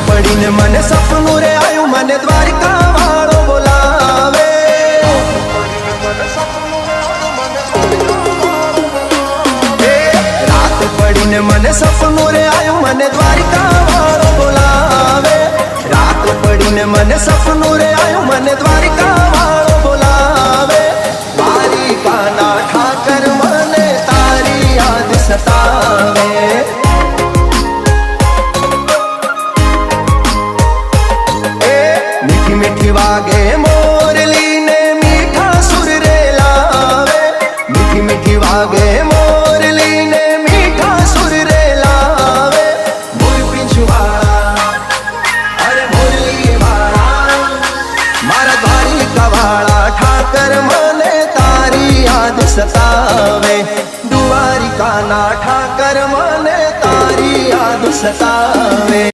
पड़ी ने मन सपनू रे आयु मन द्वारिका वालो बोलावे। रात पड़ी ने मन सपनू रे आयु मन द्वारिका वालो बोलावे। रात पड़ी ने मन सपनू रे आयु मन द्वारिका वालो बोलावे। द्वारिका ना ठाकर मने तारी याद सतावे। मीठी मीठी वागे मोरली ने मीठा सुर रे लावे। मीठी मीठी वागे मोरली ने मीठा सुर रे लावे। मोर पिछवाड़ा अरे मोरली वाला मारा द्वारिका वाला ठाकर मने तारी याद सतावे। द्वारिका ना ठाकर मने तारी याद सतावे।